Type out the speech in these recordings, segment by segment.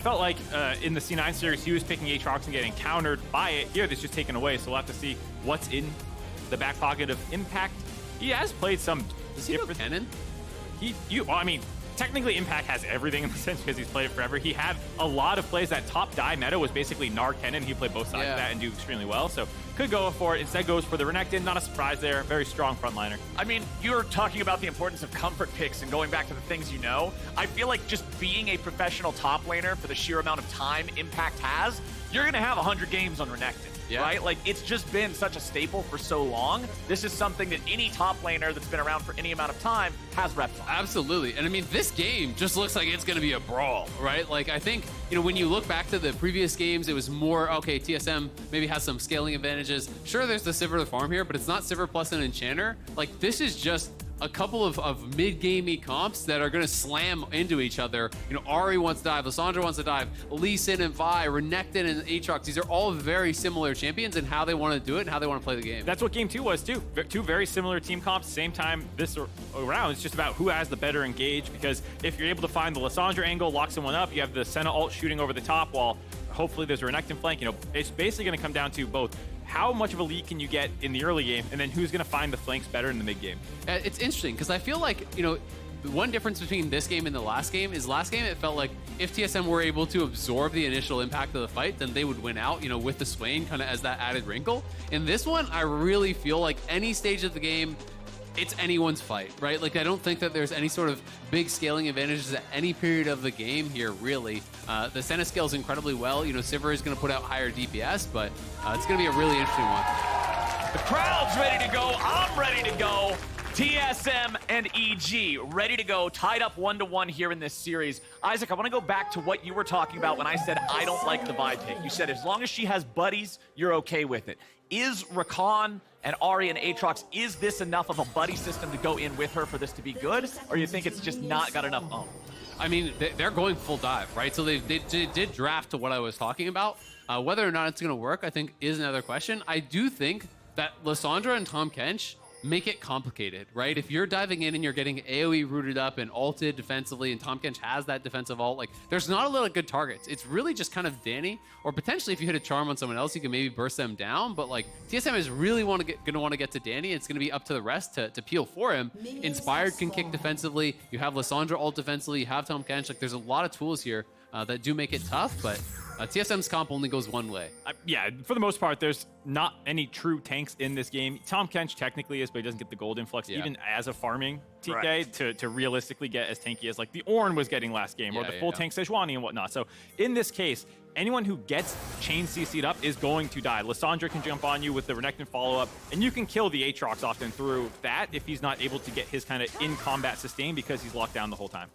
Felt like in the C9 series, he was picking Aatrox and getting countered by it. Here, that's just taken away, so we'll have to see what's in the back pocket of Impact. He has played some Does he different... know Kennen? Well, I mean, technically Impact has everything in the sense because he's played it forever. He had a lot of plays. That top die meta was basically Gnar Kennen. He played both sides of that and do extremely well. So could go for it. Instead goes for the Renekton. Not a surprise there. Very strong frontliner. I mean, you're talking about the importance of comfort picks and going back to the things you know. I feel like just being a professional top laner for the sheer amount of time Impact has, you're going to have 100 games on Renekton. Yeah. Right? Like, it's just been such a staple for so long. This is something that any top laner that's been around for any amount of time has reps on. Absolutely. And I mean, this game just looks like it's going to be a brawl, right? Like, I think, you know, when you look back to the previous games, it was more, okay, TSM maybe has some scaling advantages. Sure, there's the Sivir to farm here, but it's not Sivir plus an Enchanter. Like, this is just a couple of mid-gamey comps that are going to slam into each other. You know, Ahri wants to dive, Lissandra wants to dive, Lee Sin and Vi, Renekton and Aatrox. These are all very similar champions in how they want to do it and how they want to play the game. That's what Game 2 was, too. Two very similar team comps, same time this around. It's just about who has the better engage, because if you're able to find the Lissandra angle, lock someone up, you have the Senna ult shooting over the top while hopefully there's a Renekton flank. You know, it's basically going to come down to both how much of a lead can you get in the early game, and then who's going to find the flanks better in the mid game. It's interesting because I feel like, you know, the one difference between this game and the last game is last game it felt like if TSM were able to absorb the initial impact of the fight, then they would win out, you know, with the Swain kind of as that added wrinkle. In this one, I really feel like any stage of the game, it's anyone's fight, right? Like, I don't think that there's any sort of big scaling advantages at any period of the game here, really. The Senna scales incredibly well. You know, Sivir is going to put out higher DPS, but it's going to be a really interesting one. The crowd's ready to go. I'm ready to go. TSM and EG ready to go, tied up 1-1 here in this series. Isaac, I want to go back to what you were talking about when I said I don't like the Vi pick. You said as long as she has buddies, you're okay with it. Is Rakan and Ahri and Aatrox, is this enough of a buddy system to go in with her for this to be good? Or you think it's just not got enough oomph? I mean, they're going full dive, right? So they did draft to what I was talking about. Whether or not it's going to work, I think, is another question. I do think that Lissandra and Tahm Kench make it complicated, right? If you're diving in and you're getting AoE rooted up and ulted defensively, and Tahm Kench has that defensive ult, like, there's not a lot of good targets. It's really just kind of Danny, or potentially if you hit a charm on someone else, you can maybe burst them down, but like, TSM is really going to want to get to Danny. It's going to be up to the rest to peel for him. Inspired can kick defensively. You have Lissandra ult defensively. You have Tahm Kench. Like, there's a lot of tools here that do make it tough, but TSM's comp only goes one way. Yeah, for the most part, there's not any true tanks in this game. Tahm Kench technically is, but he doesn't get the gold influx, even as a farming TK, to realistically get as tanky as like the Ornn was getting last game, or the full tank Sejuani and whatnot. So in this case, anyone who gets chain CC'd up is going to die. Lissandra can jump on you with the Renekton follow-up, and you can kill the Aatrox often through that if he's not able to get his kind of in-combat sustain because he's locked down the whole time.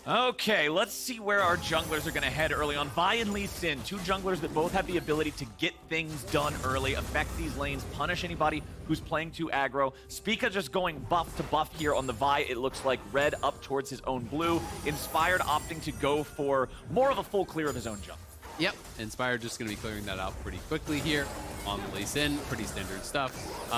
Okay, let's see where our junglers are going to head early on. Vi and Lee Sin, two junglers that both have the ability to get things done early, affect these lanes, punish anybody who's playing too aggro. Spica just going buff to buff here on the Vi. It looks like red up towards his own blue. Inspired opting to go for more of a full clear of his own jungle. Yep, Inspired just going to be clearing that out pretty quickly here on the Lee Sin. Pretty standard stuff.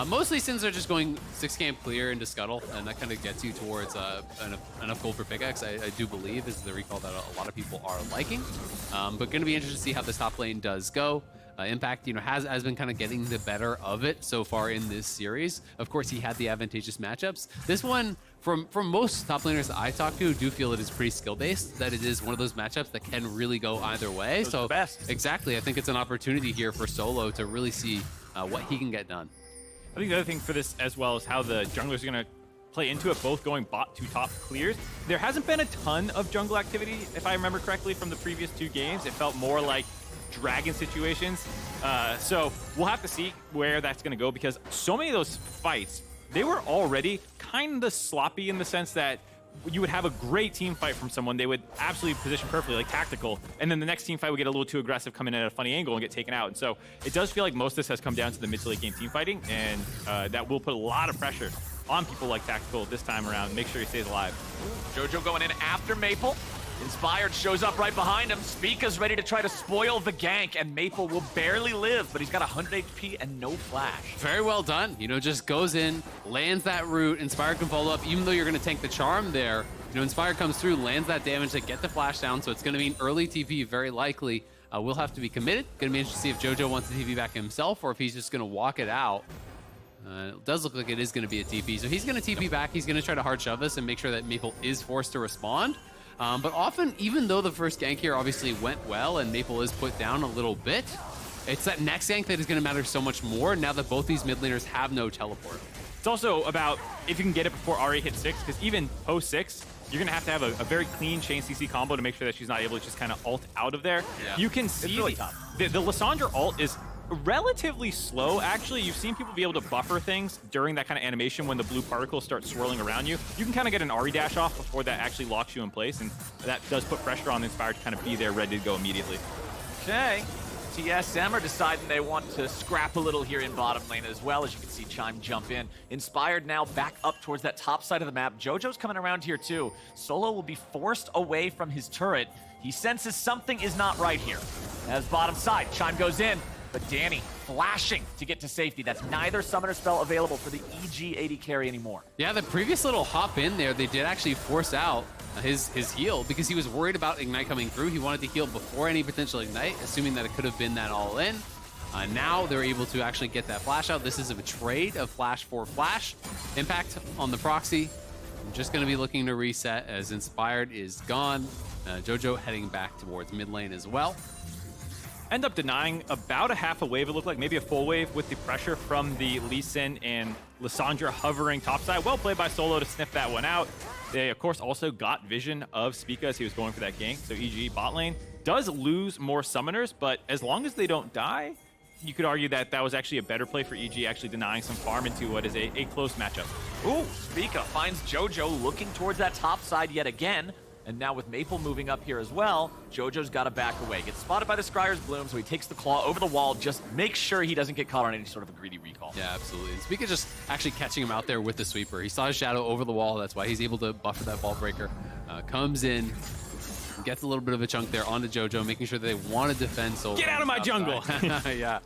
Most Lee Sins are just going 6 camp clear into Scuttle, and that kind of gets you towards enough gold for pickaxe, I do believe, is the recall that a lot of people are liking. But going to be interested to see how this top lane does go. Impact, you know, has been kind of getting the better of it so far in this series. Of course, he had the advantageous matchups. This one, from most top laners that I talk to, do feel it is pretty skill-based, that it is one of those matchups that can really go either way. Those are the best. Exactly, I think it's an opportunity here for Solo to really see what he can get done. I think the other thing for this as well is how the junglers are going to play into it, both going bot to top clears. There hasn't been a ton of jungle activity, if I remember correctly, from the previous 2 games. It felt more like dragon situations. So we'll have to see where that's going to go, because so many of those fights, they were already kind of sloppy in the sense that you would have a great team fight from someone, they would absolutely position perfectly, like tactical, and then the next team fight would get a little too aggressive, come in at a funny angle and get taken out. And so it does feel like most of this has come down to the mid to late game team fighting, and that will put a lot of pressure on people like Tactical this time around. Make sure he stays alive. Jojo going in after Maple. Inspired shows up right behind him. Spica's ready to try to spoil the gank, and Maple will barely live, but he's got 100 HP and no flash. Very well done. You know, just goes in, lands that root. Inspired can follow up, even though you're going to tank the charm there. Inspired comes through, lands that damage to get the flash down, so it's going to mean early TP very likely. Will have to be committed. Going to be interesting to see if JoJo wants to TP back himself or if he's just going to walk it out. It does look like it is going to be a TP. So he's going to TP back. He's going to try to hard shove this and make sure that Maple is forced to respond. But often, even though the first gank here obviously went well and Maple is put down a little bit, it's that next gank that is going to matter so much more now that both these mid laners have no teleport. It's also about if you can get it before Ahri hits 6, because even post 6, you're going to have a very clean chain CC combo to make sure that she's not able to just kind of ult out of there. Yeah. You can see really the Lissandra ult is relatively slow. Actually, you've seen people be able to buffer things during that kind of animation when the blue particles start swirling around you. You can kind of get an Ahri dash off before that actually locks you in place, and that does put pressure on the Inspired to kind of be there ready to go immediately. Okay. TSM are deciding they want to scrap a little here in bottom lane as well. As you can see, Chime jump in. Inspired now back up towards that top side of the map. JoJo's coming around here too. Solo will be forced away from his turret. He senses something is not right here. As bottom side, Chime goes in, but Danny flashing to get to safety. That's neither summoner spell available for the EG AD carry anymore. Yeah, the previous little hop in there, they did actually force out his heal because he was worried about Ignite coming through. He wanted to heal before any potential Ignite, assuming that it could have been that all in. Now they're able to actually get that flash out. This is a trade of flash for flash. Impact on the proxy. I'm just going to be looking to reset as Inspired is gone. JoJo heading back towards mid lane as well. End up denying about a half a wave, it looked like, maybe a full wave with the pressure from the Lee Sin and Lissandra hovering topside. Well played by Solo to sniff that one out. They, of course, also got vision of Spica as he was going for that gank. So EG bot lane does lose more summoners, but as long as they don't die, you could argue that that was actually a better play for EG, actually denying some farm into what is a close matchup. Ooh, Spica finds JoJo looking towards that top side yet again. And now with Maple moving up here as well, JoJo's got to back away. Gets spotted by the Scryer's Bloom, so he takes the claw over the wall, just make sure he doesn't get caught on any sort of a greedy recall. Yeah, absolutely. And Spica just actually catching him out there with the sweeper. He saw his shadow over the wall. That's why he's able to buffer that ball breaker. Comes in, gets a little bit of a chunk there onto JoJo, making sure that they want to defend Solo. Get out of my jungle! Yeah.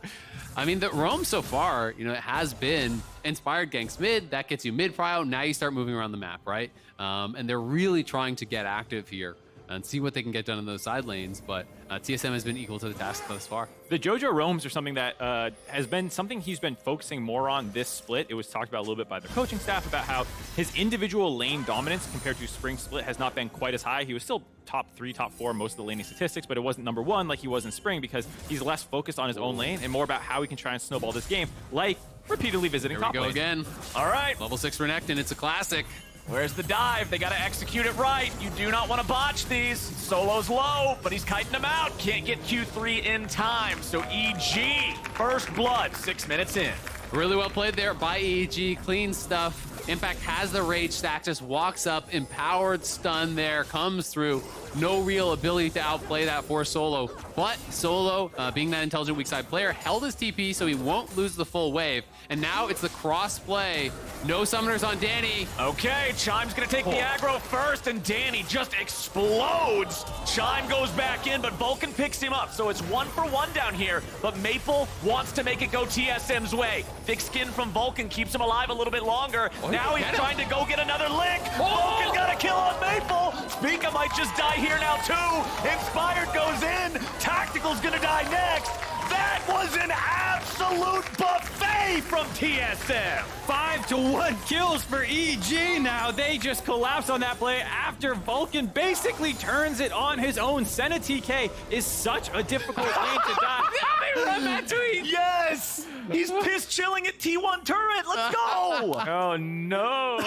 I mean, the roam so far, it has been Inspired ganks mid. That gets you mid prio. Now you start moving around the map, right? And they're really trying to get active here and see what they can get done in those side lanes. But TSM has been equal to the task thus far. The JoJo roams are something that has been something he's been focusing more on this split. It was talked about a little bit by the coaching staff about how his individual lane dominance compared to Spring Split has not been quite as high. He was still top 3, top 4 most of the laning statistics, but it wasn't number 1 like he was in Spring because he's less focused on his own lane and more about how he can try and snowball this game, like repeatedly visiting Here we top go lanes. again. All right. Level 6 Renekton, it's a classic. Where's the dive? They got to execute it right. You do not want to botch these. Solo's low, but he's kiting them out. Can't get Q3 in time. So EG, first blood, 6 minutes in. Really well played there by EG. Clean stuff. Impact has the rage stack, just walks up, empowered stun there, comes through. No real ability to outplay that for Solo. But Solo, being that intelligent weak side player, held his TP so he won't lose the full wave. And now it's the cross play. No summoners on Danny. Okay, Chime's gonna take the aggro first, and Danny just explodes. Chime goes back in, but Vulcan picks him up, so it's 1-for-1 down here. But Maple wants to make it go TSM's way. Thick skin from Vulcan keeps him alive a little bit longer. Now he's trying to go get another lick. Vulcan got a kill on Maple. Spica might just die here now too. Inspired goes in. Tactical's gonna die next. That was an absolute buffet from TSM. 5-1 kills for EG now. They just collapse on that play after Vulcan basically turns it on his own. Senna TK is such a difficult lane to die. They run that tweet. Yes. He's piss chilling at T1 turret. Let's go. Oh no.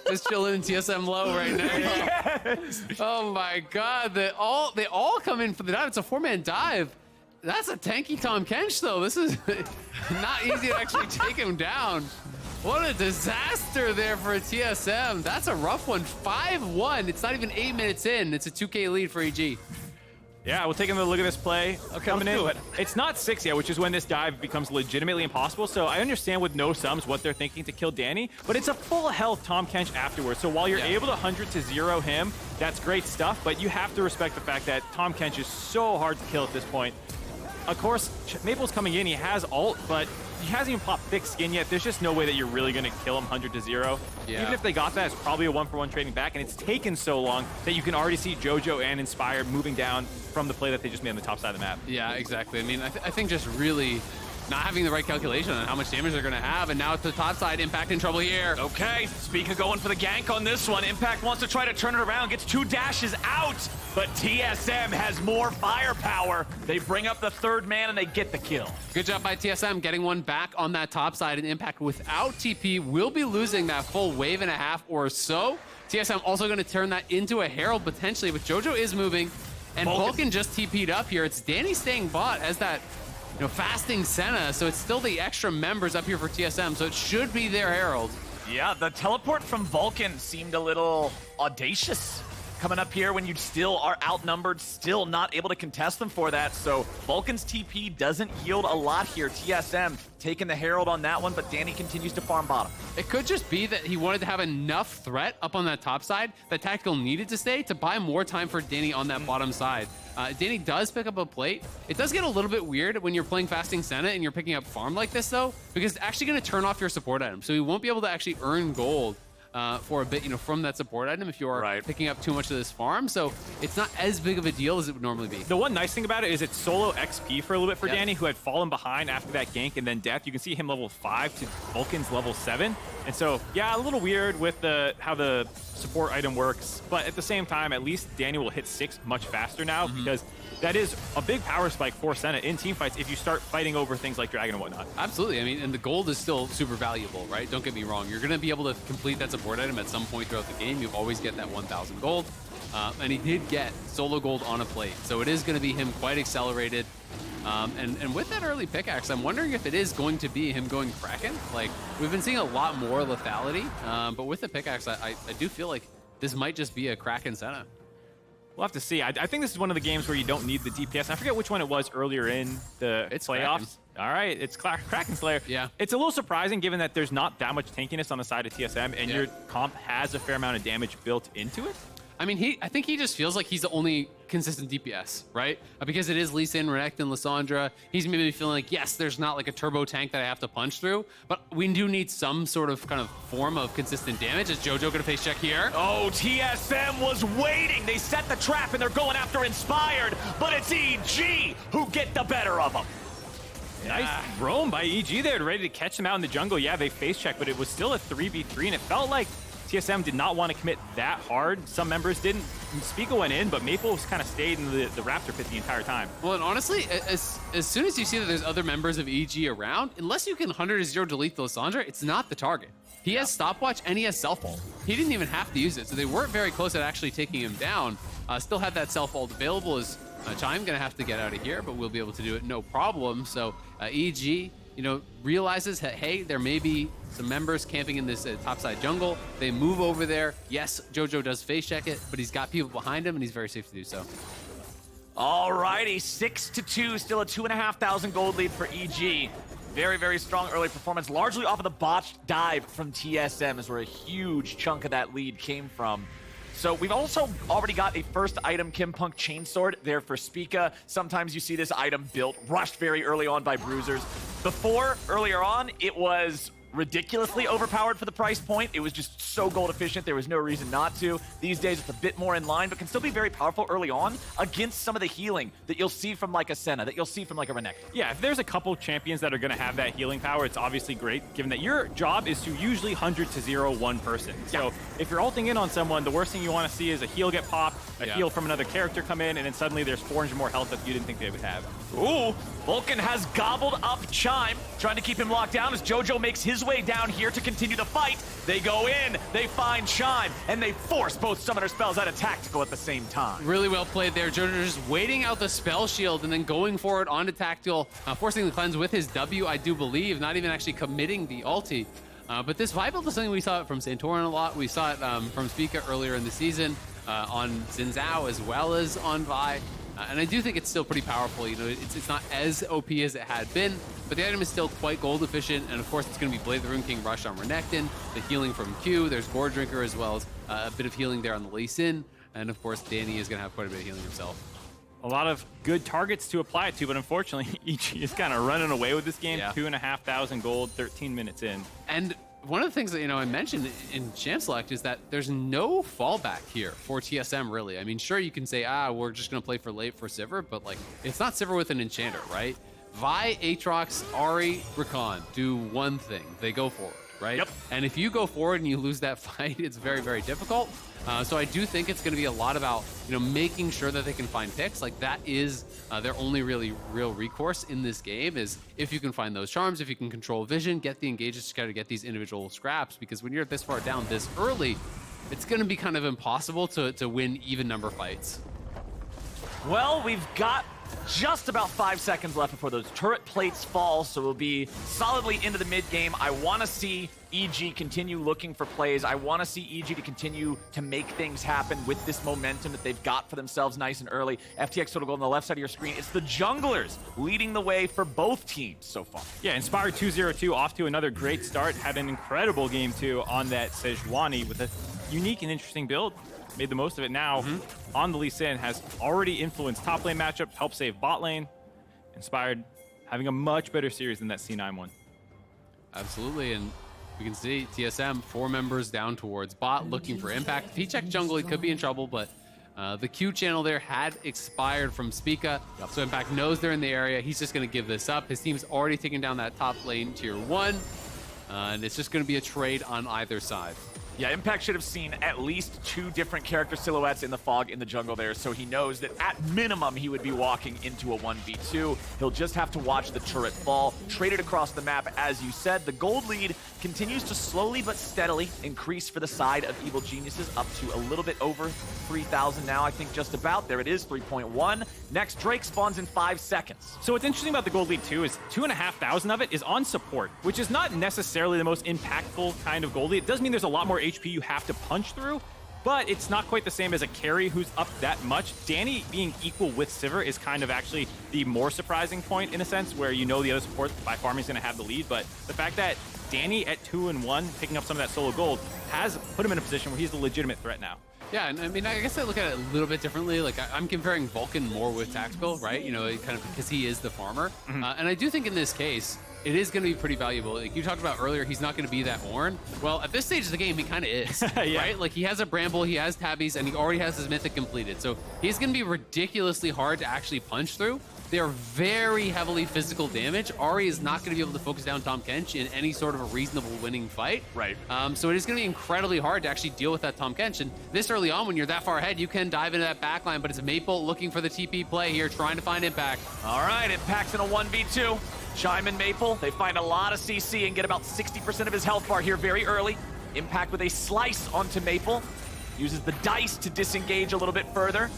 It's chilling in TSM low right now. Yes. Oh my god, they all come in for the dive. It's a 4-man dive. That's a tanky Tom Kench though. This is not easy to actually take him down. What a disaster there for TSM. That's a rough one. 5-1. It's not even 8 minutes in. It's a 2K lead for EG. Yeah, we'll take another look at this play. Okay, coming let's in. do it. It's not 6 yet, which is when this dive becomes legitimately impossible. So I understand with no sums what they're thinking to kill Danny, but it's a full health Tom Kench afterwards. So while you're able to 100-0 him, that's great stuff, but you have to respect the fact that Tom Kench is so hard to kill at this point. of course, Maple's coming in. He has ult, but he hasn't even popped thick skin yet. There's just no way that you're really going to kill him 100-0. Yeah. Even if they got that, it's probably a 1-for-1 trading back, and it's taken so long that you can already see JoJo and Inspired moving down from the play that they just made on the top side of the map. Yeah, exactly. I mean, I think just really not having the right calculation on how much damage they're going to have, and now it's the top side. Impact in trouble here. Okay, Spica going for the gank on this one. Impact wants to try to turn it around, gets 2 dashes out, but TSM has more firepower. They bring up the 3rd man and they get the kill. Good job by TSM getting one back on that top side, and Impact without TP will be losing that full wave and a half or so. TSM also going to turn that into a Herald potentially, but JoJo is moving, and Vulcan just TP'd up here. It's Danny staying bot as that fasting Senna, so it's still the extra members up here for TSM, so it should be their Herald. Yeah, the teleport from Vulcan seemed a little audacious coming up here when you still are outnumbered, still not able to contest them for that. So Vulcan's TP doesn't yield a lot here. TSM taking the Herald on that one, but Danny continues to farm bottom. It could just be that he wanted to have enough threat up on that top side that Tactical needed to stay to buy more time for Danny on that bottom side. Danny does pick up a plate. It does get a little bit weird when you're playing Fasting Senna and you're picking up farm like this, though, because it's actually going to turn off your support item. So you won't be able to actually earn gold for a bit, from that support item if you're picking up too much of this farm. So it's not as big of a deal as it would normally be. The one nice thing about it is it's solo XP for a little bit for Danny, who had fallen behind after that gank and then death. You can see him level 5 to Vulcan's level 7. And so, yeah, a little weird with how the support item works. But at the same time, at least Danny will hit 6 much faster now because that is a big power spike for Senna in teamfights if you start fighting over things like Dragon and whatnot. Absolutely. I mean, and the gold is still super valuable, right? Don't get me wrong. You're going to be able to complete that support item at some point throughout the game. You always get that 1,000 gold. And he did get solo gold on a plate. So it is going to be him quite accelerated. And with that early pickaxe, I'm wondering if it is going to be him going Kraken. Like, we've been seeing a lot more lethality. But with the pickaxe, I do feel like this might just be a Kraken Senna. We'll have to see. I think this is one of the games where you don't need the DPS. I forget which one it was earlier in the playoffs. Kraken. All right, it's Kraken Slayer. Yeah. It's a little surprising given that there's not that much tankiness on the side of TSM, and your comp has a fair amount of damage built into it. I mean, I think he just feels like he's the only consistent DPS, right? Because it is Lee Sin, Renekton, Lissandra. He's maybe feeling like, yes, there's not like a turbo tank that I have to punch through, but we do need some sort of kind of form of consistent damage. Is JoJo gonna face check here? Oh, TSM was waiting. They set the trap and they're going after Inspired, but it's EG who get the better of them. Nice roam by EG there, ready to catch him out in the jungle. Yeah, they face check, but it was still a 3v3, and it felt like TSM did not want to commit that hard. Some members didn't. Spica went in, but Maple kind of stayed in the Raptor pit the entire time. Well, and honestly, as soon as you see that there's other members of EG around, unless you can 100-0 delete the Lissandra, it's not the target. He has stopwatch and he has self-ult. He didn't even have to use it, so they weren't very close at actually taking him down. Still had that self-ult available. As Chime gonna have to get out of here, but we'll be able to do it no problem. So EG, realizes that, hey, there may be some members camping in this topside jungle. They move over there. Yes, JoJo does face check it, but he's got people behind him and he's very safe to do so. All righty, 6-2, still a 2,500 gold lead for EG. Very, very strong early performance, largely off of the botched dive from TSM is where a huge chunk of that lead came from. So we've also already got a first item Kim Punk Chainsword there for Spica. Sometimes you see this item built, rushed very early on by bruisers. Before, earlier on, it was ridiculously overpowered for the price point. It was just so gold efficient, there was no reason not to. These days, it's a bit more in line, but can still be very powerful early on against some of the healing that you'll see from like a Senna, that you'll see from like a Renekton. Yeah, if there's a couple champions that are going to have that healing power, it's obviously great, given that your job is to usually 100-0 one person. So if you're ulting in on someone, the worst thing you want to see is a heal get popped, a heal from another character come in, and then suddenly there's 400 more health that you didn't think they would have. Ooh, Vulcan has gobbled up Chime, trying to keep him locked down as JoJo makes his way down here to continue the fight. They go in, they find Chime, and they force both summoner spells out of Tactical at the same time. Really well played there. JoJo just waiting out the spell shield and then going for it onto Tactical, forcing the cleanse with his W, I do believe, not even actually committing the ulti. But this vibe build is something we saw it from Santorin a lot. We saw it from Spica earlier in the season, on Xin Zhao as well as on Vi. And I do think it's still pretty powerful. It's not as OP as it had been, but the item is still quite gold efficient. And of course, it's going to be Blade the Rune King Rush on Renekton, the healing from Q. There's Gore Drinker as well as a bit of healing there on the Lee Sin. And of course, Danny is going to have quite a bit of healing himself. a lot of good targets to apply it to, but unfortunately, EG is kind of running away with this game. Yeah. 2,500 gold, 13 minutes in. And one of the things that, I mentioned in Champ Select is that there's no fallback here for TSM, really. I mean, sure, you can say, we're just going to play for late for Sivir, but, like, it's not Sivir with an Enchanter, right? Vi, Aatrox, Ahri, Rakan do one thing. They go forward, right? Yep. And if you go forward and you lose that fight, it's very, very difficult. So I do think it's going to be a lot about, making sure that they can find picks. Like, that is their only really real recourse in this game, is if you can find those charms, if you can control vision, get the engages to try to get these individual scraps, because when you're this far down this early, it's going to be kind of impossible to win even number fights. Well, we've got just about 5 seconds left before those turret plates fall, so we'll be solidly into the mid game. I want to see EG continue looking for plays. I want to see EG to continue to make things happen with this momentum that they've got for themselves nice and early. FTX Total Gold on the left side of your screen. It's the junglers leading the way for both teams so far. Yeah, Inspired 202 off to another great start. Had an incredible game, too, on that Sejuani with a unique and interesting build. Made the most of it now on the Lee Sin, has already influenced top lane matchups, helped save bot lane. Inspired having a much better series than that C9 one. Absolutely, and we can see TSM, 4 members down towards bot, looking for impact. If he checked jungle, he could be in trouble, but the Q channel there had expired from Spica, so Impact knows they're in the area. He's just going to give this up. His team's already taken down that top lane tier 1, and it's just going to be a trade on either side. Yeah, Impact should have seen at least 2 different character silhouettes in the fog in the jungle there, so he knows that at minimum he would be walking into a 1v2. He'll just have to watch the turret fall. Traded across the map, as you said. The gold lead continues to slowly but steadily increase for the side of Evil Geniuses, up to a little bit over 3,000 now, I think just about. There it is, 3.1. Next, Drake spawns in 5 seconds. So what's interesting about the gold lead, too, is 2,500 of it is on support, which is not necessarily the most impactful kind of gold lead. It does mean there's a lot more HP you have to punch through, but it's not quite the same as a carry who's up that much. Danny being equal with Sivir is kind of actually the more surprising point, in a sense, where the other support by farming is going to have the lead, but the fact that Danny at 2-1, picking up some of that solo gold, has put him in a position where he's a legitimate threat now. Yeah, and I mean, I guess I look at it a little bit differently. Like, I'm comparing Vulcan more with Tactical, right? Kind of because he is the farmer. And I do think in this case, it is going to be pretty valuable. Like you talked about earlier, he's not going to be that Ornn. Well, at this stage of the game, he kind of is, yeah. right? Like, he has a Bramble, he has Tabbies, and he already has his Mythic completed. So he's going to be ridiculously hard to actually punch through. They are very heavily physical damage. Ahri is not going to be able to focus down Tahm Kench in any sort of a reasonable winning fight. Right. So it is going to be incredibly hard to actually deal with that Tahm Kench. And this early on, when you're that far ahead, you can dive into that backline, but it's Maple looking for the TP play here, trying to find Impact. All right, Impact's in a 1v2. Chime and Maple, they find a lot of CC and get about 60% of his health bar here very early. Impact with a slice onto Maple. Uses the dice to disengage a little bit further.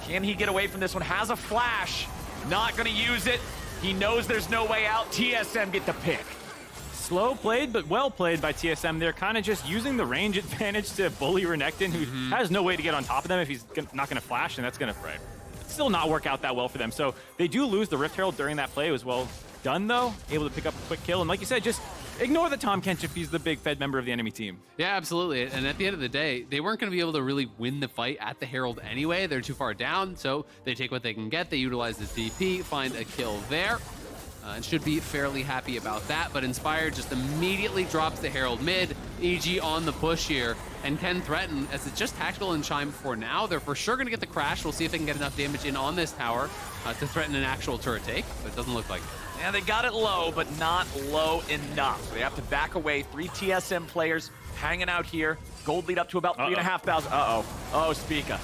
Can he get away from this one? Has a flash. Not gonna use it. He knows there's no way out. TSM get the pick. Slow played, but well played by TSM. They're kind of just using the range advantage to bully Renekton, who has no way to get on top of them if he's not gonna flash, and that's gonna still not work out that well for them. So they do lose the Rift Herald during that play. It was well done, though. Able to pick up a quick kill. And like you said, just ignore the Tahm Kench if he's the big Fed member of the enemy team. Yeah, absolutely. And at the end of the day, they weren't going to be able to really win the fight at the Herald anyway. They're too far down, so they take what they can get. They utilize the DP, find a kill there, and should be fairly happy about that. But Inspired just immediately drops the Herald mid. EG on the push here, and can threaten, as it's just Tactical and Chime for now. They're for sure going to get the crash. We'll see if they can get enough damage in on this tower to threaten an actual turret take, but it doesn't look like it. Yeah, they got it low, but not low enough. They have to back away. 3 TSM players hanging out here. Gold lead up to about 3,500. Oh, Spica.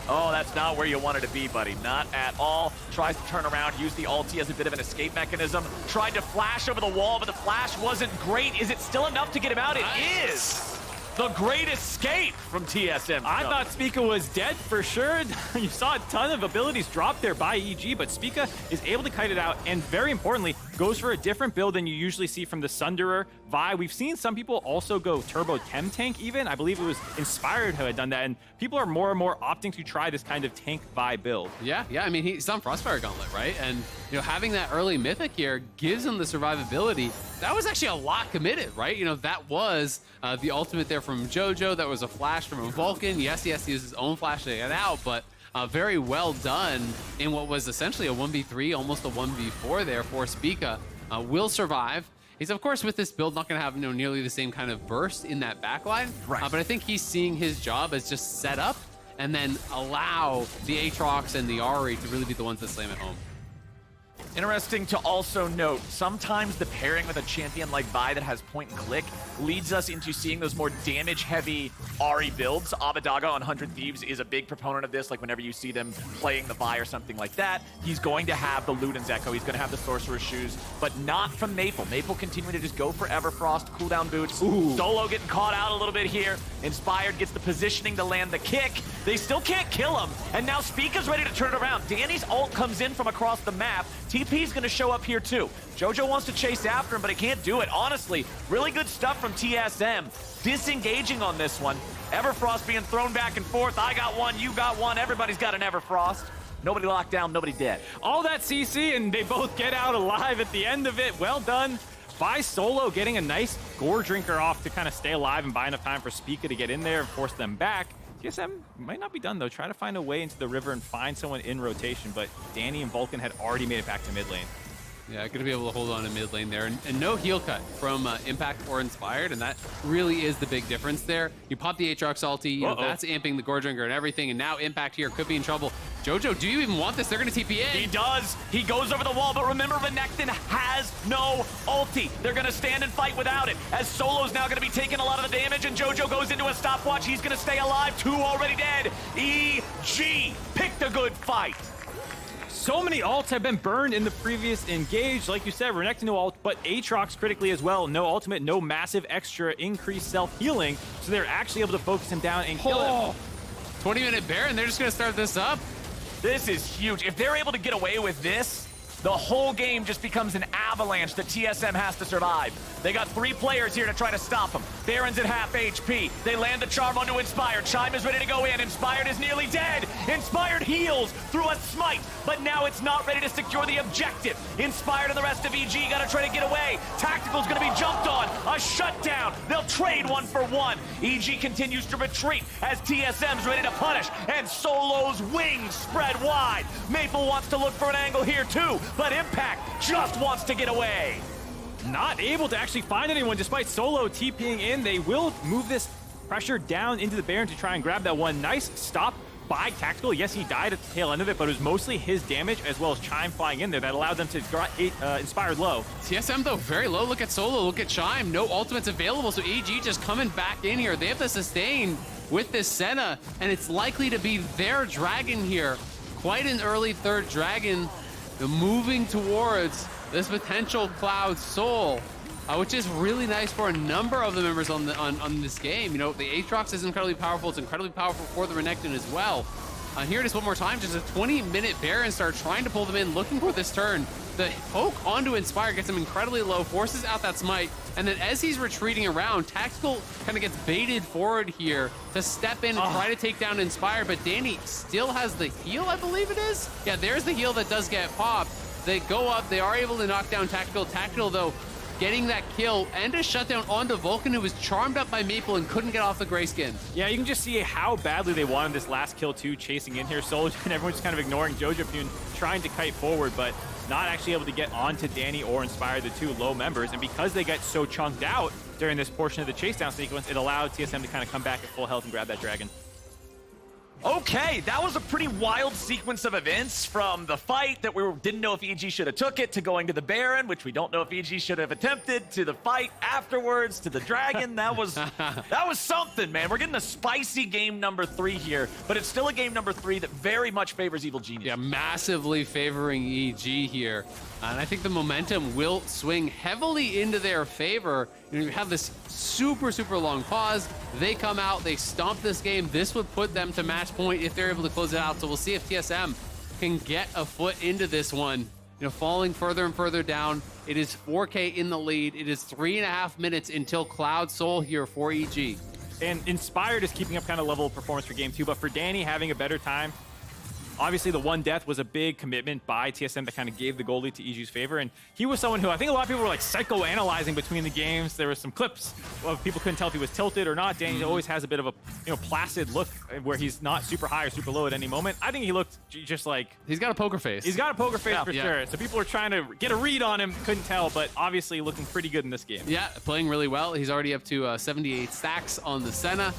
Oh, that's not where you wanted to be, buddy. Not at all. Tries to turn around, use the ulti as a bit of an escape mechanism. Tried to flash over the wall, but the flash wasn't great. Is it still enough to get him out? It is. The great escape from TSM. I thought Spica was dead for sure. You saw a ton of abilities drop there by EG, but Spica is able to kite it out, and very importantly, goes for a different build than you usually see from the Sunderer. Vi, we've seen some people also go Turbo Chem Tank even. I believe it was Inspired who had done that, and people are more and more opting to try this kind of tank Vi build. Yeah, I mean, he's on Frostfire Gauntlet, right? And, having that early Mythic here gives him the survivability. That was actually a lot committed, right? That was the ultimate there from JoJo. That was a flash from a Vulcan. Yes, he use his own flash to get out, but Very well done in what was essentially a 1v3, almost a 1v4 there for Spica. Will survive. He's, of course, with this build, not going to have nearly the same kind of burst in that backline. Right. But I think he's seeing his job as just set up and then allow the Aatrox and the Ahri to really be the ones that slam it home. Interesting to also note, sometimes the pairing with a champion like Vi that has point and click leads us into seeing those more damage-heavy Ahri builds. Abadaga on 100 Thieves is a big proponent of this, like whenever you see them playing the Vi or something like that, he's going to have the Luden's Echo, he's going to have the Sorcerer's Shoes, but not from Maple. Maple continuing to just go for Everfrost, cooldown boots. Ooh. Solo getting caught out a little bit here. Inspired gets the positioning to land the kick. They still can't kill him, and now Spica's ready to turn it around. Danny's ult comes in from across the map. TP's gonna show up here too. Jojo wants to chase after him, but he can't do it. Honestly, really good stuff from TSM. Disengaging on this one. Everfrost being thrown back and forth. I got one, you got one, everybody's got an Everfrost. Nobody locked down, nobody dead. All that CC, and they both get out alive at the end of it. Well done by Solo, getting a nice gore drinker off to kind of stay alive and buy enough time for Spica to get in there and force them back. TSM might not be done, though. Try to find a way into the river and find someone in rotation, but Danny and Vulcan had already made it back to mid lane. Yeah, going to be able to hold on to mid lane there. And no heal cut from Impact or Inspired, and that really is the big difference there. You pop the Aatrox ulti, you know, that's amping the Gore Drinker and everything, and now Impact here could be in trouble. Jojo, do you even want this? They're going to TP in. He does. He goes over the wall, but remember, Renekton has no ulti. They're going to stand and fight without it, as Solo's now going to be taking a lot of the damage, and Jojo goes into a stopwatch. He's going to stay alive. 2 already dead. EG picked a good fight. So many ults have been burned in the previous engage. Like you said, Renekton no ult, but Aatrox critically as well. No ultimate, no massive extra increased self-healing, so they're actually able to focus him down and kill him. 20-minute Baron, they're just going to start this up. This is huge. If they're able to get away with this, the whole game just becomes an avalanche that TSM has to survive. They got 3 players here to try to stop him. Baron's at half HP. They land the charm onto Inspired. Chime is ready to go in. Inspired is nearly dead. Inspired heals through a smite, but now it's not ready to secure the objective. Inspired and the rest of EG got to try to get away. Tactical's going to be jumped on. A shutdown. They'll trade 1 for 1. EG continues to retreat as TSM's ready to punish, and Solo's wings spread wide. Maple wants to look for an angle here too, but Impact just wants to get away. Not able to actually find anyone despite Solo TPing in. They will move this pressure down into the Baron to try and grab that one. Nice stop by Tactical. Yes, he died at the tail end of it, but it was mostly his damage as well as Chime flying in there that allowed them to get Inspired low. TSM, though, very low. Look at Solo, look at Chime. No ultimates available, so EG just coming back in here. They have to sustain with this Senna, and it's likely to be their dragon here. Quite an early 3rd dragon. They're moving towards this potential Cloud Soul, which is really nice for a number of the members on this game. You know, the Aatrox is incredibly powerful. It's incredibly powerful for the Renekton as well. Here it is one more time. Just a 20-minute Baron start trying to pull them in, looking for this turn. The poke onto Inspire gets him incredibly low, forces out that smite, and then as he's retreating around, Tactical kind of gets baited forward here to step in and try to take down Inspire, but Danny still has the heal, I believe it is? Yeah, there's the heal that does get popped. They go up, they are able to knock down Tactical. Tactical, though, getting that kill and a shutdown onto Vulcan, who was charmed up by Maple and couldn't get off the Grayskin. Yeah, you can just see how badly they wanted this last kill too, chasing in here. Solo and everyone's just kind of ignoring Jojo Pune, trying to kite forward, but not actually able to get onto Danny or Inspire, the 2 low members. And because they get so chunked out during this portion of the chase down sequence, it allowed TSM to kind of come back at full health and grab that dragon. Okay, that was a pretty wild sequence of events, from the fight that we didn't know if EG should have took it, to going to the Baron, which we don't know if EG should have attempted, to the fight afterwards, to the dragon. That was something, man. We're getting a spicy game number 3 here, but it's still a game number 3 that very much favors Evil Genius. Yeah, massively favoring EG here. And I think the momentum will swing heavily into their favor. You have this super, super long pause. They come out, they stomp this game. This would put them to match point if they're able to close it out. So we'll see if TSM can get a foot into this one. You know, falling further and further down. It is 4K in the lead. It is 3.5 minutes until Cloud Soul here for EG. And Inspired is keeping up kind of level of performance for game 2, but for Danny having a better time, Obviously, the one death was a big commitment by TSM that kind of gave the goal lead to EG's favor, and he was someone who I think a lot of people were like psychoanalyzing between the games. There were some clips of people couldn't tell if he was tilted or not. Danny always has a bit of a placid look where he's not super high or super low at any moment. I think he looked just like he's got a poker face. He's got a poker face for sure. So people were trying to get a read on him, couldn't tell, but obviously looking pretty good in this game. Yeah, playing really well. He's already up to 78 stacks on the Senna.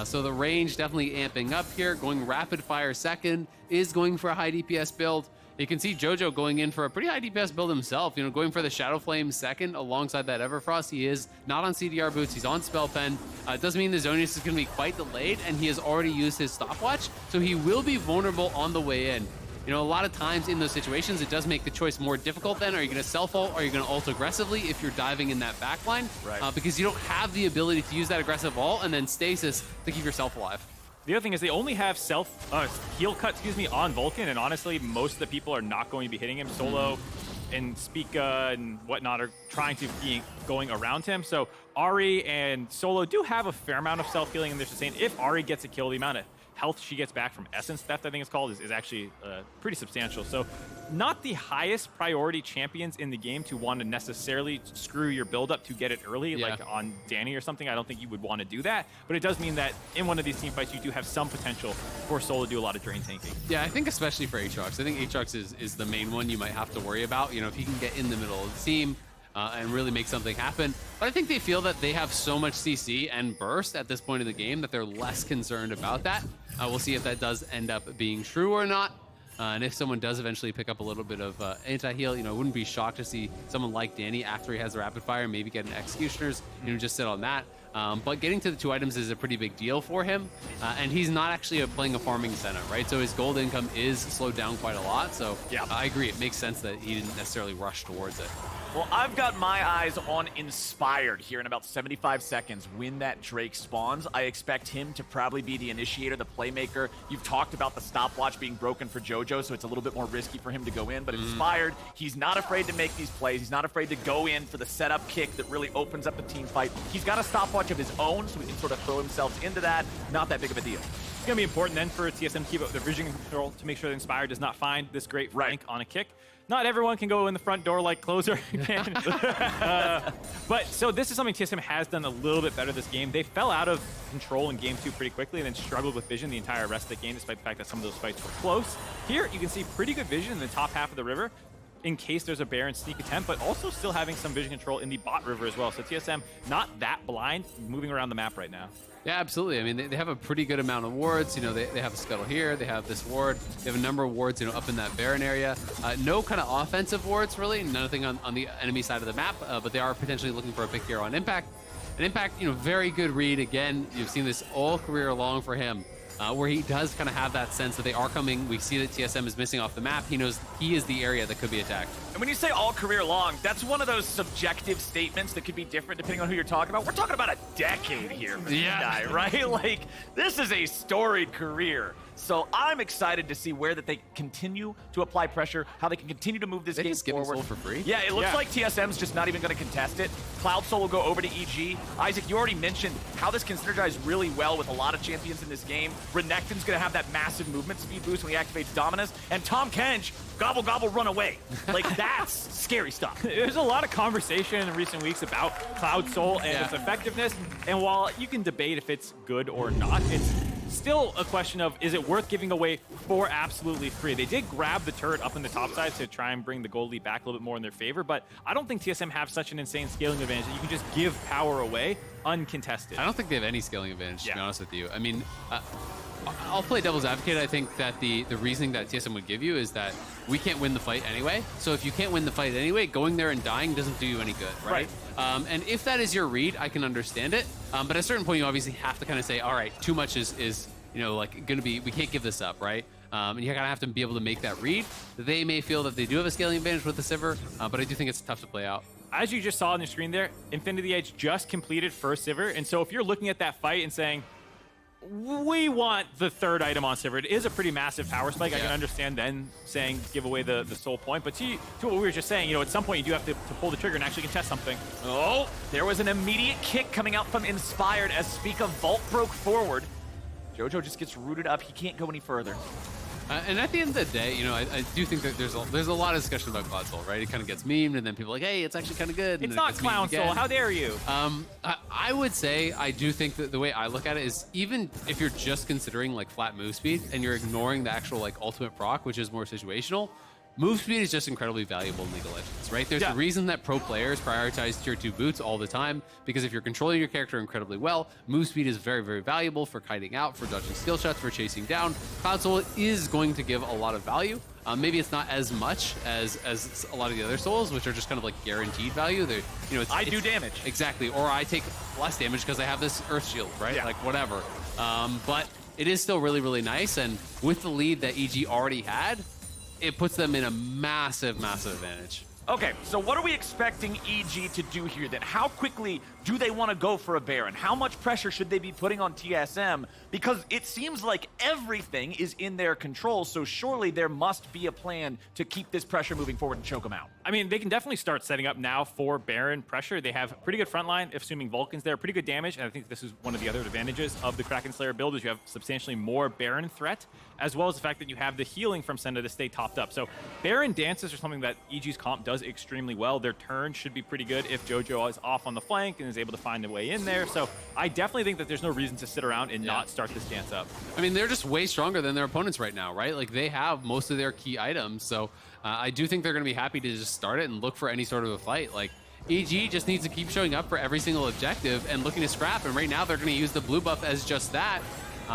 So the range definitely amping up here. Going rapid fire second, is going for a high DPS build. You can see Jojo going in for a pretty high DPS build himself, going for the Shadow Flame second alongside that Everfrost. He is not on CDR boots, he's on Spell Pen. It doesn't mean the Zonius is going to be quite delayed, and he has already used his stopwatch, so he will be vulnerable on the way in. A lot of times in those situations, it does make the choice more difficult then. Are you going to self-ult? Are you going to ult aggressively if you're diving in that backline? Right. Because you don't have the ability to use that aggressive ult and then stasis to keep yourself alive. The other thing is they only have heal cut, on Vulcan, and honestly, most of the people are not going to be hitting him. Solo and Spica and whatnot are trying to be going around him. So Ahri and Solo do have a fair amount of self-healing, and they're just saying if Ahri gets a kill, the amount of health she gets back from Essence Theft, I think it's called, is actually pretty substantial. So not the highest priority champions in the game to want to necessarily screw your build up to get it early, like on Danny or something. I don't think you would want to do that, but it does mean that in one of these team fights, you do have some potential for Solo to do a lot of drain tanking. Yeah, I think especially for Aatrox. I think Aatrox is the main one you might have to worry about. If he can get in the middle of the team, and really make something happen. But I think they feel that they have so much CC and burst at this point in the game that they're less concerned about that. We'll see if that does end up being true or not. And if someone does eventually pick up a little bit of anti-heal, I wouldn't be shocked to see someone like Danny after he has a rapid fire, maybe get an Executioner's, just sit on that. But getting to the 2 items is a pretty big deal for him. And he's not actually playing a farming Senna, right? So his gold income is slowed down quite a lot. So yeah, I agree. It makes sense that he didn't necessarily rush towards it. Well, I've got my eyes on Inspired here in about 75 seconds when that Drake spawns. I expect him to probably be the initiator, the playmaker. You've talked about the stopwatch being broken for Jojo, so it's a little bit more risky for him to go in. But Inspired, he's not afraid to make these plays. He's not afraid to go in for the setup kick that really opens up the team fight. He's got a stopwatch of his own, so he can sort of throw himself into that. Not that big of a deal. It's going to be important then for TSM to keep up the vision control to make sure that Inspired does not find this great flank on a kick. Not everyone can go in the front door like Closer can. But so this is something TSM has done a little bit better this game. They fell out of control in game 2 pretty quickly and then struggled with vision the entire rest of the game, despite the fact that some of those fights were close. Here, you can see pretty good vision in the top half of the river in case there's a Baron sneak attempt, but also still having some vision control in the bot river as well. So TSM not that blind, moving around the map right now. Yeah, absolutely. I mean, they have a pretty good amount of wards. They have a scuttle here. They have this ward. They have a number of wards, up in that Baron area. No kind of offensive wards, really. Nothing on the enemy side of the map, but they are potentially looking for a pick here on Impact. And Impact, very good read. Again, you've seen this all career long for him. Where he does kind of have that sense that they are coming. We see that TSM is missing off the map. He knows he is the area that could be attacked. And when you say all career long, that's one of those subjective statements that could be different depending on who you're talking about. We're talking about a decade here for this guy, right? Like, this is a storied career. So I'm excited to see where that they continue to apply pressure, how they can continue to move this game forward. Soul for free? Yeah, it looks like TSM's just not even going to contest it. Cloud Soul will go over to EG. Isaac, you already mentioned how this can synergize really well with a lot of champions in this game. Renekton's going to have that massive movement speed boost when he activates Dominus. And Tahm Kench, gobble, gobble, run away. Like, that's scary stuff. There's a lot of conversation in recent weeks about Cloud Soul and its effectiveness. And while you can debate if it's good or not, it's still a question of, is it worth giving away for absolutely free? They did grab the turret up in the top side to try and bring the gold lead back a little bit more in their favor, but I don't think TSM have such an insane scaling advantage that you can just give power away uncontested. I don't think they have any scaling advantage, to be honest with you. I mean, I'll play devil's advocate. I think that the reasoning that TSM would give you is that we can't win the fight anyway. So if you can't win the fight anyway, going there and dying doesn't do you any good, right? And if that is your read, I can understand it. But at a certain point, you obviously have to kind of say, all right, too much is like going to be, we can't give this up, right? And you kind of have to be able to make that read. They may feel that they do have a scaling advantage with the Sivir, but I do think it's tough to play out. As you just saw on the screen there, Infinity Edge just completed first Sivir. And so if you're looking at that fight and saying, we want the third item on Sivir, it is a pretty massive power spike. I can understand then saying give away the soul point. But to what we were just saying, at some point you do have to pull the trigger and actually contest something. Oh, there was an immediate kick coming out from Inspired as Spica Vault broke forward. Jojo just gets rooted up. He can't go any further. And at the end of the day, you know, I do think that there's a lot of discussion about Cloud Soul, right? It kind of gets memed, and then people are like, hey, it's actually kind of good. It's not Clown Soul. How dare you? I would say I do think that the way I look at it is, even if you're just considering like flat move speed and you're ignoring the actual like ultimate proc, which is more situational, move speed is just incredibly valuable in League of Legends, right? There's a reason that pro players prioritize tier 2 boots all the time, because if you're controlling your character incredibly well, move speed is very, very valuable for kiting out, for dodging skill shots, for chasing down. Cloud Soul is going to give a lot of value. Maybe it's not as much as a lot of the other souls, which are just kind of like guaranteed value. They're, you know, I do damage. Exactly, or I take less damage because I have this Earth Shield, right? Like whatever. But it is still really, really nice, and with the lead that EG already had, it puts them in a massive, massive advantage. Okay, so what are we expecting EG to do here then? How quickly do they want to go for a Baron? How much pressure should they be putting on TSM? Because it seems like everything is in their control, so surely there must be a plan to keep this pressure moving forward and choke them out. I mean, they can definitely start setting up now for Baron pressure. They have pretty good front line, assuming Vulcan's there, pretty good damage, and I think this is one of the other advantages of the Kraken Slayer build is you have substantially more Baron threat, as well as the fact that you have the healing from Senna to stay topped up. So Baron dances are something that EG's comp does extremely well. Their turn should be pretty good if JoJo is off on the flank and is able to find a way in there. So I definitely think that there's no reason to sit around and not start this dance up. I mean, they're just way stronger than their opponents right now, right? Like, they have most of their key items. So I do think they're going to be happy to just start it and look for any sort of a fight. Like, EG just needs to keep showing up for every single objective and looking to scrap. And right now they're going to use the blue buff as just that.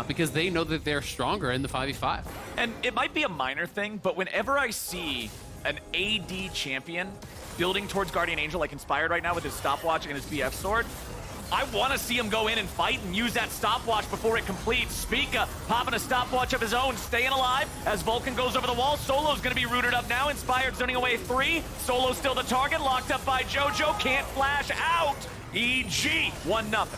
Because they know that they're stronger in the 5v5. And it might be a minor thing, but whenever I see an AD champion building towards Guardian Angel, like Inspired right now with his stopwatch and his BF sword, I want to see him go in and fight and use that stopwatch before it completes. Spica popping a stopwatch of his own, staying alive as Vulcan goes over the wall. Solo's going to be rooted up now. Inspired zoning away 3. Solo still the target, locked up by JoJo. Can't flash out. EG 1-0.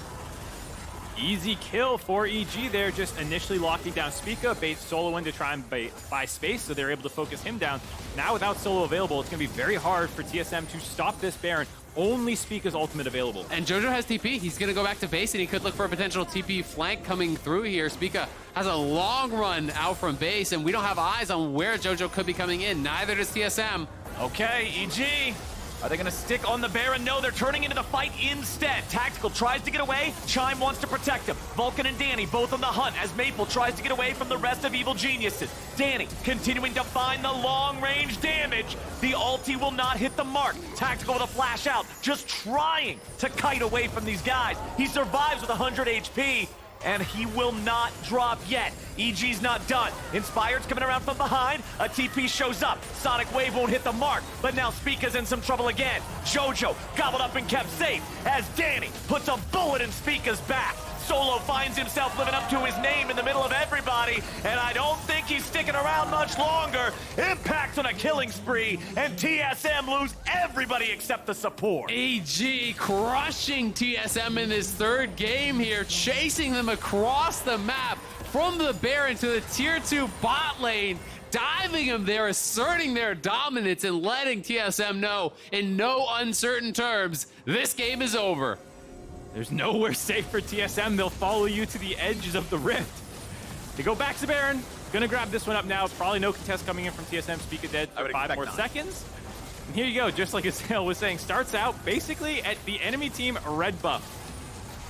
Easy kill for EG there, just initially locking down Spica, bait Solo in to try and buy space, so they're able to focus him down. Now without Solo available, it's going to be very hard for TSM to stop this Baron. Only Spica's ultimate available. And JoJo has TP. He's going to go back to base, and he could look for a potential TP flank coming through here. Spica has a long run out from base, and we don't have eyes on where JoJo could be coming in. Neither does TSM. Okay, EG. Are they going to stick on the Baron? No, they're turning into the fight instead. Tactical tries to get away. Chime wants to protect him. Vulcan and Danny both on the hunt as Maple tries to get away from the rest of Evil Geniuses. Danny continuing to find the long-range damage. The ulti will not hit the mark. Tactical with a flash out, just trying to kite away from these guys. He survives with 100 HP. And he will not drop yet. EG's not done. Inspired's coming around from behind. A TP shows up. Sonic Wave won't hit the mark, but now Spica's in some trouble again. JoJo gobbled up and kept safe as Danny puts a bullet in Spica's back. Solo finds himself living up to his name in the middle of everybody, and I don't think he's sticking around much longer. Impact on a killing spree, and TSM lose everybody except the support. EG crushing TSM in this third game here, chasing them across the map from the Baron to the tier 2 bot lane, diving them there, asserting their dominance and letting TSM know in no uncertain terms, this game is over. There's nowhere safe for TSM. They'll follow you to the edges of the rift. They go back to Baron. Gonna grab this one up now. Probably no contest coming in from TSM. Spica dead for 5 more seconds. And here you go, just like Azale was saying, starts out basically at the enemy team red buff.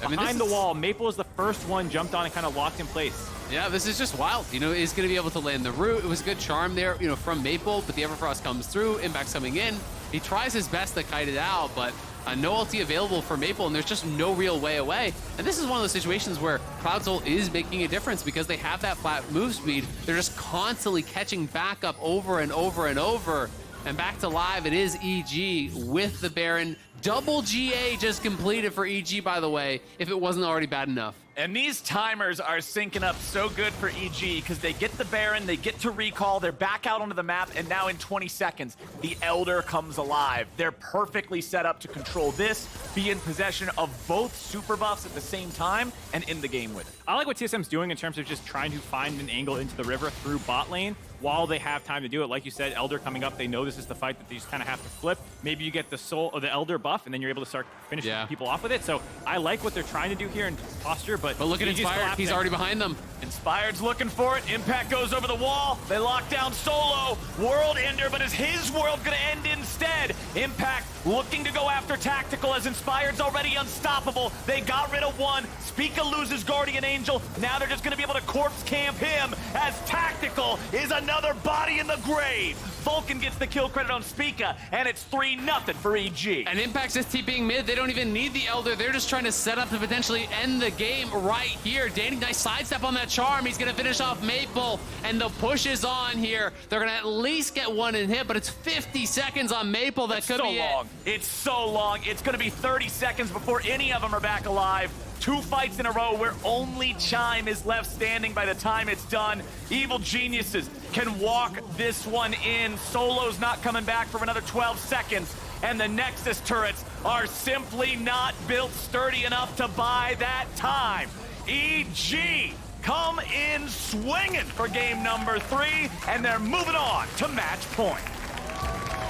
Behind the wall, Maple is the first one jumped on and kind of locked in place. Yeah, this is just wild. You know, he's going to be able to land the root. It was a good charm there, you know, from Maple, but the Everfrost comes through, Impact's coming in. He tries his best to kite it out, but no ulti available for Maple, and there's just no real way away. And this is one of those situations where Cloud Soul is making a difference because they have that flat move speed. They're just constantly catching back up over and over and over. And back to live, it is EG with the Baron. Double GA just completed for EG, by the way, if it wasn't already bad enough. And these timers are syncing up so good for EG because they get the Baron, they get to recall, they're back out onto the map, and now in 20 seconds, the Elder comes alive. They're perfectly set up to control this, be in possession of both super buffs at the same time, and in the game with it. I like what TSM's doing in terms of just trying to find an angle into the river through bot lane while they have time to do it. Like you said, Elder coming up, they know this is the fight that they just kind of have to flip. Maybe you get the soul or the Elder buff, and then you're able to start finishing people off with it. So I like what they're trying to do here in posture, but look at Inspired, he's already behind them. Inspired's looking for it. Impact goes over the wall. They lock down Solo. World ender, but is his world going to end instead? Impact looking to go after Tactical as Inspired's already unstoppable. They got rid of one. Spica loses Guardian Angel. Now they're just going to be able to corpse camp him as Tactical is another body in the grave. Vulcan gets the kill credit on Spica, and it's 3-0 for EG. And Impact's just TPing mid. They don't even need the Elder. They're just trying to set up to potentially end the game right here. Danny, nice sidestep on that charm. He's going to finish off Maple, and the push is on here. They're going to at least get one in hit, but it's 50 seconds on Maple. That could be long. It's so long. It's going to be 30 seconds before any of them are back alive. 2 fights in a row where only Chime is left standing by the time it's done. Evil Geniuses can walk this one in. Solo's not coming back for another 12 seconds. And the Nexus turrets are simply not built sturdy enough to buy that time. EG come in swinging for game number 3, and they're moving on to match point.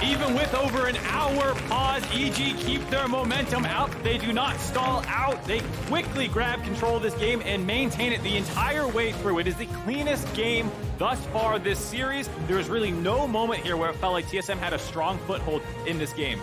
Even with over an hour pause, EG keep their momentum out. They do not stall out. They quickly grab control of this game and maintain it the entire way through. It is the cleanest game thus far this series. There was really no moment here where it felt like TSM had a strong foothold in this game.